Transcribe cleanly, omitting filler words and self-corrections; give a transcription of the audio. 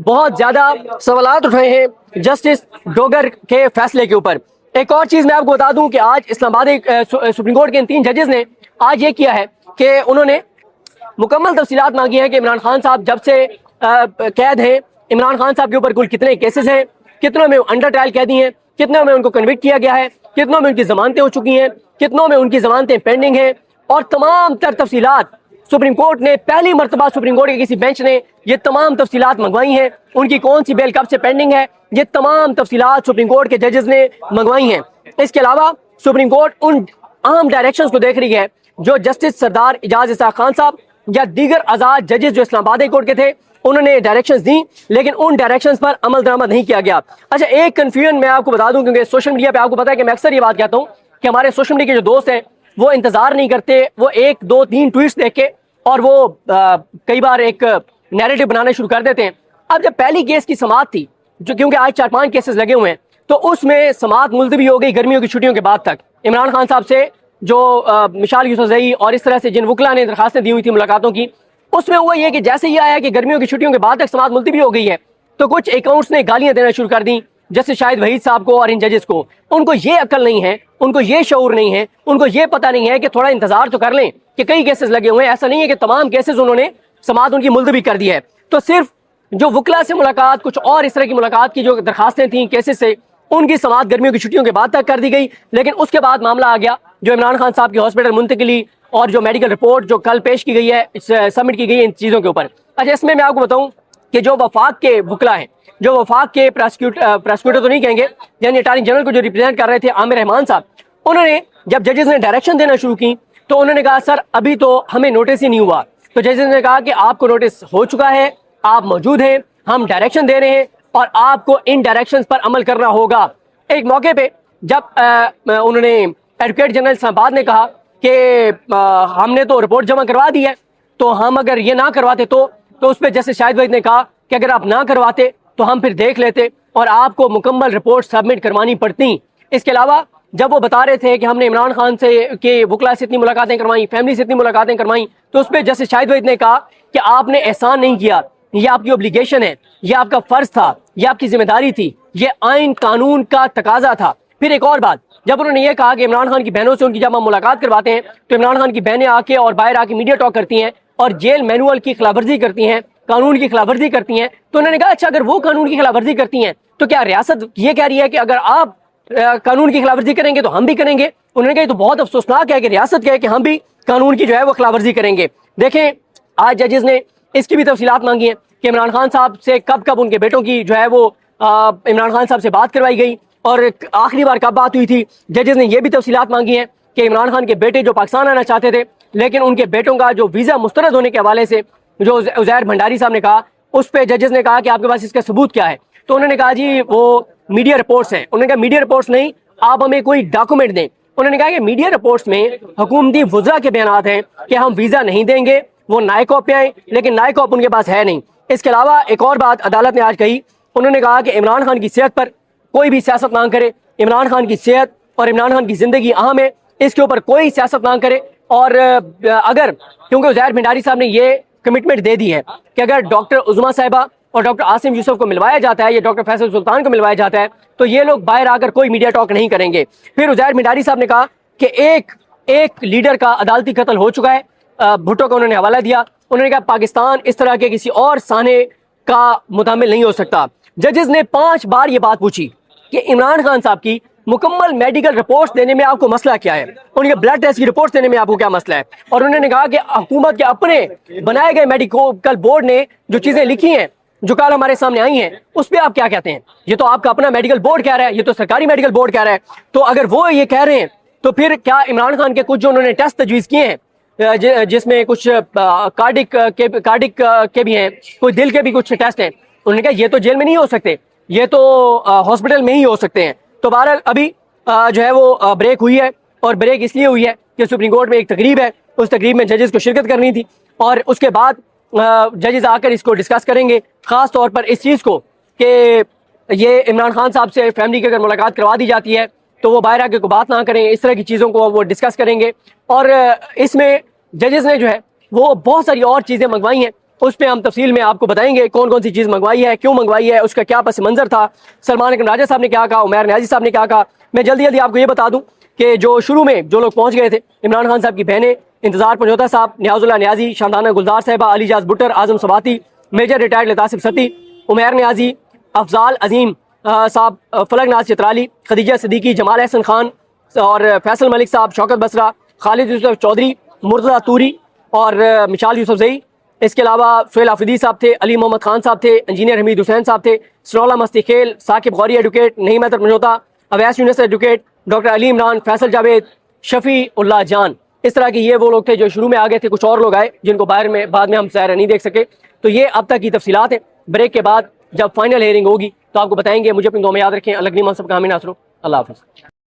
بہت زیادہ سوالات اٹھائے ہیں جسٹس ڈوگر کے فیصلے کے اوپر۔ ایک اور چیز میں آپ کو بتا دوں کہ آج اسلام آباد سپریم کورٹ کے ان 3 ججز نے آج یہ کیا ہے کہ انہوں نے مکمل تفصیلات مانگی ہیں کہ عمران خان صاحب جب سے قید ہیں، عمران خان صاحب کے اوپر کل کتنے کیسز ہیں، کتنوں میں انڈر ٹرائل قیدی ہیں، کتنوں میں ان کو کنوکٹ کیا گیا ہے، کتنوں میں ان کی ضمانتیں ہو چکی ہیں، کتنوں میں ان کی ضمانتیں پینڈنگ ہیں، اور تمام تر تفصیلات سپریم کورٹ نے پہلی مرتبہ سپریم کورٹ کے کسی بینچ نے یہ تمام تفصیلات منگوائی ہیں۔ ان کی کون سی بیل کب سے پینڈنگ ہے، یہ تمام تفصیلات سپریم کورٹ کے ججز نے منگوائی ہیں۔ اس کے علاوہ سپریم کورٹ ان اہم ڈائریکشنز کو دیکھ رہی ہے جو جسٹس سردار اعجاز اسحاق خان صاحب یا دیگر آزاد ججز جو اسلام آباد کورٹ کے تھے انہوں نے ڈائریکشنز دیں، لیکن ان ڈائریکشنز پر عمل درآمد نہیں کیا گیا۔ اچھا، ایک کنفیوژن میں آپ کو بتا دوں، کیونکہ سوشل میڈیا پہ آپ کو پتا ہے کہ میں اکثر یہ بات کہتا ہوں کہ ہمارے سوشل میڈیا کے جو دوست ہیں وہ انتظار نہیں کرتے، وہ 1 2 3 ٹویٹس دیکھ کے اور وہ کئی بار ایک نیریٹو بنانا شروع کر دیتے ہیں۔ اب جب پہلی کیس کی سماعت تھی، جو کیونکہ آج 4-5 کیسز لگے ہوئے ہیں، تو اس میں سماعت ملتوی ہو گئی گرمیوں کی چھٹیوں کے بعد تک۔ عمران خان صاحب سے جو مشال یوسفزئی اور اس طرح سے جن وکلا نے درخواستیں دی ہوئی تھی ملاقاتوں کی، اس میں ہوا یہ کہ جیسے ہی آیا کہ گرمیوں کی چھٹیوں کے بعد تک سماعت ملتوی ہو گئی ہے، تو کچھ اکاؤنٹس نے گالیاں دینا شروع کر دیں، جیسے شاہد وحید صاحب کو اور ان ججز کو۔ ان کو یہ عقل نہیں ہے، ان کو یہ شعور نہیں ہے، ان کو یہ پتہ نہیں ہے کہ تھوڑا انتظار تو کر لیں کہ کئی کیسز لگے ہوئے ہیں۔ ایسا نہیں ہے کہ تمام کیسز انہوں نے سماعت ان کی ملتوی کر دی ہے۔ تو صرف جو وکلا سے ملاقات، کچھ اور اس طرح کی ملاقات کی جو درخواستیں تھیں کیسز سے، ان کی سماعت گرمیوں کی چھٹیوں کے بعد تک کر دی گئی، لیکن اس کے بعد معاملہ آ گیا جو عمران خان صاحب کی ہاسپٹل منتقلی اور جو میڈیکل رپورٹ جو کل پیش کی گئی ہے، سبمٹ کی گئی ہے ان چیزوں کے اوپر۔ اچھا، اس میں آپ کو بتاؤں کہ جو وفاق کے وکلا ہیں، جو وفاق کے پراسیکیوٹر تو نہیں کہیں گے، یعنی اٹارنی جنرل کو جو ریپرزینٹ کر رہے تھے عامر رحمان صاحب، انہوں نے جب ججز نے ڈائریکشن دینا شروع کی تو انہوں نے کہا سر ابھی تو ہمیں نوٹس ہی نہیں ہوا۔ تو ججز نے کہا کہ آپ کو نوٹس ہو چکا ہے، آپ موجود ہیں، ہم ڈائریکشن دے رہے ہیں اور آپ کو ان ڈائریکشنز پر عمل کرنا ہوگا۔ ایک موقع پہ جب انہوں نے ایڈوکیٹ جنرل اسلام آباد نے کہا کہ ہم نے تو رپورٹ جمع کروا دی ہے، تو ہم اگر یہ نہ کرواتے تو اس پہ جیسے شاہد وحید نے کہا کہ اگر آپ نہ کرواتے تو ہم پھر دیکھ لیتے اور آپ کو مکمل رپورٹ سبمٹ کروانی پڑتی۔ اس کے علاوہ جب وہ بتا رہے تھے کہ ہم نے عمران خان سے کے وکلا سے اتنی ملاقاتیں کروائیں، فیملی سے اتنی ملاقاتیں کروائیں، تو اس پہ جیسے شاہد وحید نے کہا کہ آپ نے احسان نہیں کیا، یہ آپ کی اوبلیگیشن ہے، یہ آپ کا فرض تھا، یہ آپ کی ذمہ داری تھی، یہ آئین قانون کا تقاضا تھا۔ پھر ایک اور بات، جب انہوں نے یہ کہا کہ عمران خان کی بہنوں سے ان کی جب ہم ملاقات کرواتے ہیں تو عمران خان کی بہنیں آ کے اور باہر آ کے میڈیا ٹاک کرتی ہیں اور جیل مینول کی خلاف ورزی کرتی ہیں، قانون کی خلاف ورزی کرتی ہیں، تو انہوں نے کہا اچھا اگر وہ قانون کی خلاف ورزی کرتی ہیں تو کیا ریاست یہ کہہ رہی ہے کہ اگر آپ قانون کی خلاف ورزی کریں گے تو ہم بھی کریں گے؟ انہوں نے کہا یہ تو بہت افسوسناک ہے کہ ریاست کہے کہ ہم بھی قانون کی جو ہے وہ خلاف ورزی کریں گے۔ دیکھیں، آج ججز نے اس کی بھی تفصیلات مانگی ہیں کہ عمران خان صاحب سے کب ان کے بیٹوں کی جو ہے وہ عمران خان صاحب سے بات کروائی گئی اور آخری بار کب بات ہوئی تھی۔ ججز نے یہ بھی تفصیلات مانگی ہیں کہ عمران خان کے بیٹے جو پاکستان آنا چاہتے تھے لیکن ان کے بیٹوں کا جو ویزا مسترد ہونے کے حوالے سے جو عزیر بھنڈاری صاحب نے کہا، اس پہ ججز نے کہا کہ آپ کے پاس اس کا ثبوت کیا ہے؟ تو انہوں نے کہا جی وہ میڈیا رپورٹس ہیں۔ انہوں نے کہا میڈیا رپورٹس نہیں، آپ ہمیں کوئی ڈاکومنٹ دیں۔ انہوں نے کہا کہ میڈیا رپورٹس میں حکومتی وزراء کے بیانات ہیں کہ ہم ویزا نہیں دیں گے، وہ نائے کاپ پہ آئیں، لیکن نائے کاپ ان کے پاس ہے نہیں۔ اس کے علاوہ ایک اور بات عدالت نے آج کہی، انہوں نے کہا کہ عمران خان کی صحت پر کوئی بھی سیاست نہ کرے، عمران خان کی صحت اور عمران خان کی زندگی اہم ہے، اس کے اوپر کوئی سیاست نہ کرے۔ اور اگر کیونکہ عزیر بھنڈاری صاحب نے یہ کمٹمنٹ دے دی ہے کہ اگر ڈاکٹر عظمیٰ صاحبہ اور ڈاکٹر عاصم یوسف کو ملوایا جاتا ہے یا ڈاکٹر فیصل سلطان کو ملوایا جاتا ہے تو یہ لوگ باہر آ کر کوئی میڈیا ٹاک نہیں کریں گے۔ پھر عزیر بھنڈاری صاحب نے کہا کہ ایک لیڈر کا عدالتی قتل ہو چکا ہے، بھٹو کا انہوں نے حوالہ دیا۔ انہوں نے کہا پاکستان اس طرح کے کسی اور سانے کا متحمل نہیں ہو سکتا۔ ججز نے 5 بار یہ بات پوچھی کہ عمران خان صاحب کی مکمل میڈیکل رپورٹس دینے میں آپ کو مسئلہ کیا ہے، ان کے بلڈ ٹیسٹ کی رپورٹس دینے میں آپ کو کیا مسئلہ ہے؟ اور انہوں نے کہا کہ حکومت کے اپنے بنائے گئے میڈیکل بورڈ نے جو چیزیں لکھی ہیں جو کل ہمارے سامنے آئی ہیں اس پہ آپ کیا کہتے ہیں؟ یہ تو آپ کا اپنا میڈیکل بورڈ کہہ رہا ہے، یہ تو سرکاری میڈیکل بورڈ کہہ رہا ہے۔ تو اگر وہ یہ کہہ رہے ہیں تو پھر کیا عمران خان کے کچھ جو انہوں نے ٹیسٹ تجویز کیے ہیں جس میں کچھ کارڈک کے بھی ہیں، کوئی دل کے بھی کچھ ٹیسٹ ہیں، انہوں نے کہا یہ تو جیل میں نہیں ہو سکتے، یہ تو ہاسپٹل میں ہی ہو سکتے ہیں۔ تو بہرحال ابھی جو ہے وہ بریک ہوئی ہے، اور بریک اس لیے ہوئی ہے کہ سپریم کورٹ میں ایک تقریب ہے، اس تقریب میں ججز کو شرکت کرنی تھی اور اس کے بعد ججز آ کر اس کو ڈسکس کریں گے، خاص طور پر اس چیز کو کہ یہ عمران خان صاحب سے فیملی کی اگر ملاقات کروا دی جاتی ہے تو وہ باہر آ کے کوئی بات نہ کریں، اس طرح کی چیزوں کو وہ ڈسکس کریں گے۔ اور اس میں ججز نے جو ہے وہ بہت ساری اور چیزیں منگوائی ہیں، اس پہ ہم تفصیل میں آپ کو بتائیں گے کون کون سی چیز منگوائی ہے, کیوں منگوائی ہے, اس کا کیا پس منظر تھا, سلمان اکرم راجہ صاحب نے کیا کہا, عمیر نیازی صاحب نے کیا کہا. میں جلدی جلدی آپ کو یہ بتا دوں کہ جو شروع میں جو لوگ پہنچ گئے تھے, عمران خان صاحب کی بہنیں, انتظار پنجوتا صاحب, نیاز اللہ نیازی, شمدانہ گلزار صاحبہ, علی جاز بٹر, اعظم سباتی, میجر ریٹائرڈ لطاسف ستی, عمیر نیازی, افضال عظیم صاحب, فلک ناز چترالی, خدیجہ صدیقی, جمال احسن خان اور فیصل ملک صاحب, شوکت بسرا, خالد یوسف چودھری, مرتضیٰ توری اور مشال یوسف زئی. اس کے علاوہ سہیل آفریدی صاحب تھے, علی محمد خان صاحب تھے, انجینئر حمید حسین صاحب تھے, سرولہ مستی خیل, ثاقب غوری ایڈوکیٹ, نعیم حیدر پنجوتا, اویس یونس ایڈوکیٹ, ڈاکٹر علی عمران, فیصل جاوید, شفیع اللہ جان. اس طرح کے یہ وہ لوگ تھے جو شروع میں آ گئے تھے. کچھ اور لوگ آئے جن کو بعد میں ہم ظاہر نہیں دیکھ سکے. تو یہ اب تک کی تفصیلات ہیں. بریک کے بعد جب فائنل ہیئرنگ ہوگی تو آپ کو بتائیں گے. مجھے اپنی دعا میں یاد رکھیں. اللہ کریم ہم سب کا حامی ناصر ہو. اللہ حافظ.